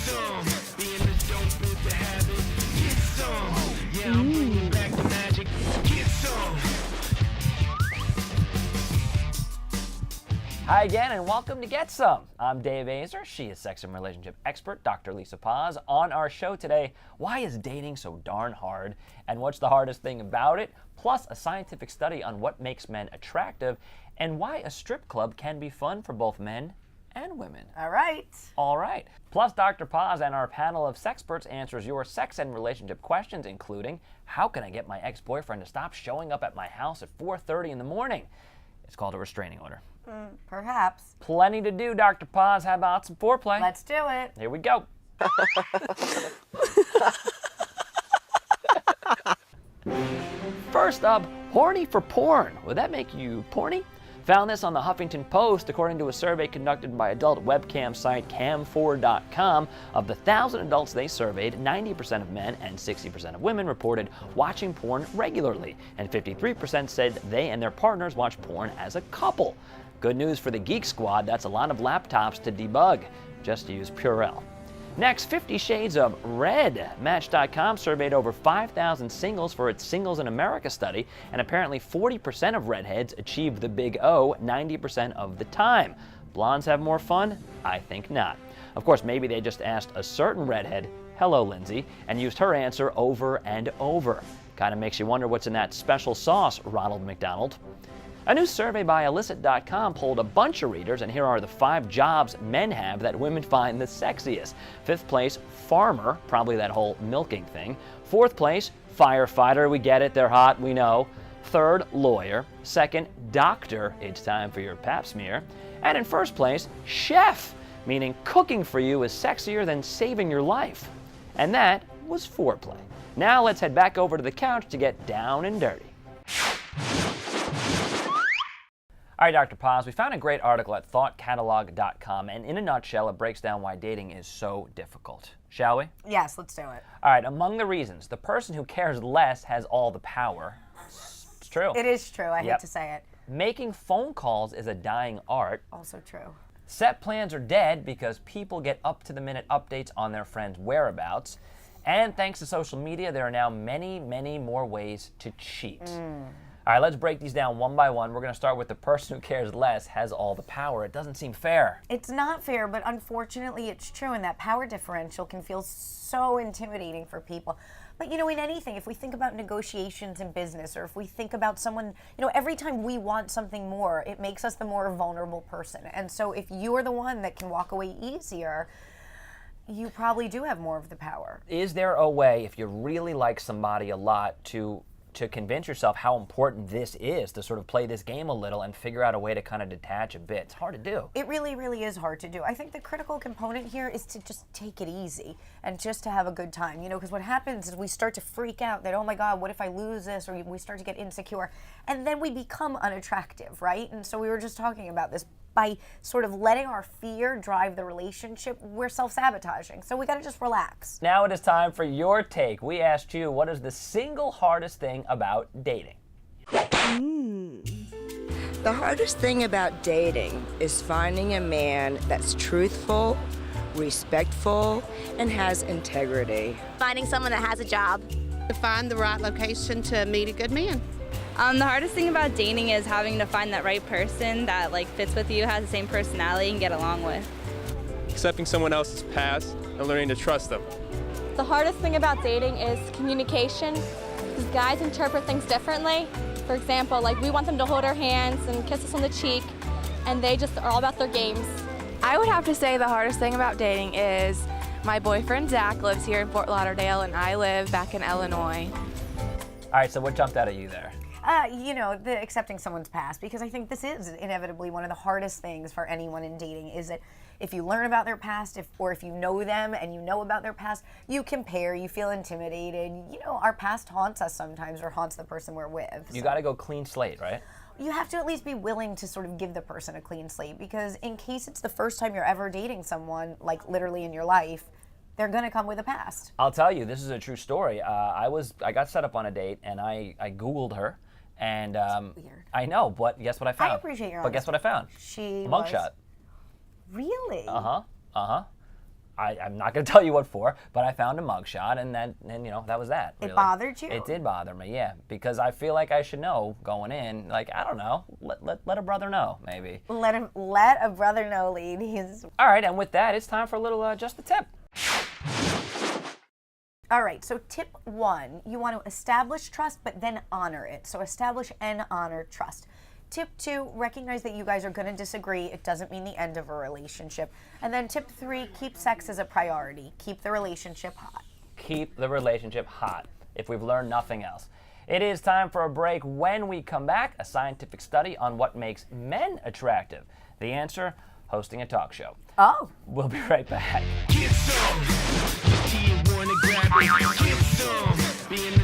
some. Being the dope is the habit. Get some. Yeah, I'm bringing back the magic. Get some. Hi again, and welcome to Get Some. I'm Dave Azer. She is sex and relationship expert, Dr. Lisa Paz. On our show today, why is dating so darn hard, and what's the hardest thing about it? Plus, a scientific study on what makes men attractive, and why a strip club can be fun for both men and women. All right. All right. Plus, Dr. Paz and our panel of sexperts answers your sex and relationship questions, including, how can I get my ex-boyfriend to stop showing up at my house at 4:30 in the morning? It's called a restraining order. Perhaps. Plenty to do, Dr. Paz. How about some foreplay? Let's do it. Here we go. First up, horny for porn. Would that make you porny? Found this on the Huffington Post according to a survey conducted by adult webcam site cam4.com. Of the 1,000 adults they surveyed, 90% of men and 60% of women reported watching porn regularly, and 53% said they and their partners watch porn as a couple. Good news for the Geek Squad, that's a lot of laptops to debug. Just use Purell. Next, 50 Shades of Red. Match.com surveyed over 5,000 singles for its Singles in America study, and apparently 40% of redheads achieve the big O 90% of the time. Blondes have more fun? I think not. Of course, maybe they just asked a certain redhead, hello Lindsay, and used her answer over and over. Kind of makes you wonder what's in that special sauce, Ronald McDonald. A new survey by Illicit.com polled a bunch of readers, and here are the 5 jobs men have that women find the sexiest. 5th place, farmer, probably that whole milking thing. 4th place, firefighter, we get it, they're hot, we know. 3rd, lawyer. 2nd, doctor, it's time for your pap smear. And in 1st place, chef, meaning cooking for you is sexier than saving your life. And that was foreplay. Now let's head back over to the couch to get down and dirty. All right, Dr. Paz, we found a great article at thoughtcatalog.com, and in a nutshell, it breaks down why dating is so difficult. Shall we? Yes, let's do it. All right, among the reasons, the person who cares less has all the power. It's true. It is true. I hate to say it. Making phone calls is a dying art. Also true. Set plans are dead because people get up-to-the-minute updates on their friends' whereabouts. And thanks to social media, there are now many, many more ways to cheat. All right, let's break these down one by one. We're going to start with the person who cares less has all the power. It doesn't seem fair. It's not fair, but unfortunately it's true, and that power differential can feel so intimidating for people. But, you know, in anything, if we think about negotiations in business, or if we think about someone, you know, every time we want something more, it makes us the more vulnerable person. And so if you're the one that can walk away easier, you probably do have more of the power. Is there a way, if you really like somebody a lot, to convince yourself how important this is, to sort of play this game a little and figure out a way to kind of detach a bit? It's hard to do. It really, really is hard to do. I think the critical component here is to just take it easy and just to have a good time, you know, because what happens is we start to freak out that, oh my God, what if I lose this? Or we start to get insecure, and then we become unattractive, right? And so we were just talking about this. By sort of letting our fear drive the relationship, we're self-sabotaging. So we got to just relax. Now it is time for your take. We asked you, what is the single hardest thing about dating? The hardest thing about dating is finding a man that's truthful, respectful, and has integrity. Finding someone that has a job. To find the right location to meet a good man. The hardest thing about dating is having to find that right person that fits with you, has the same personality, and get along with. Accepting someone else's past and learning to trust them. The hardest thing about dating is communication, because guys interpret things differently. For example, we want them to hold our hands and kiss us on the cheek, and they just are all about their games. I would have to say the hardest thing about dating is my boyfriend Zach lives here in Fort Lauderdale, and I live back in Illinois. All right, so what jumped out at you there? You know, the accepting someone's past, because I think this is inevitably one of the hardest things for anyone in dating, is that if you learn about their past, or if you know them and you know about their past, you compare, you feel intimidated. You know, our past haunts us sometimes, or haunts the person we're with. You got to go clean slate, right? You have to at least be willing to sort of give the person a clean slate, because in case it's the first time you're ever dating someone, literally in your life, they're going to come with a past. I'll tell you, this is a true story. I got set up on a date, and I Googled her. And weird. I know, but guess what I found? I appreciate your But guess what I found? She a mugshot. Really? Uh-huh. I'm not going to tell you what for, but I found a mugshot, and that was that. It Really. bothered you? It did bother me, yeah, because I feel like I should know going in. Like, I don't know, let a brother know, maybe. Let a brother know, ladies. All right, and with that, it's time for a little just the tip. All right, so tip 1, you want to establish trust, but then honor it. So establish and honor trust. Tip 2, recognize that you guys are going to disagree. It doesn't mean the end of a relationship. And then tip 3, keep sex as a priority. Keep the relationship hot. Keep the relationship hot, if we've learned nothing else. It is time for a break. When we come back, a scientific study on what makes men attractive. The answer, hosting a talk show. Oh. We'll be right back. Get some. Do you wanna grab it? Get some. Being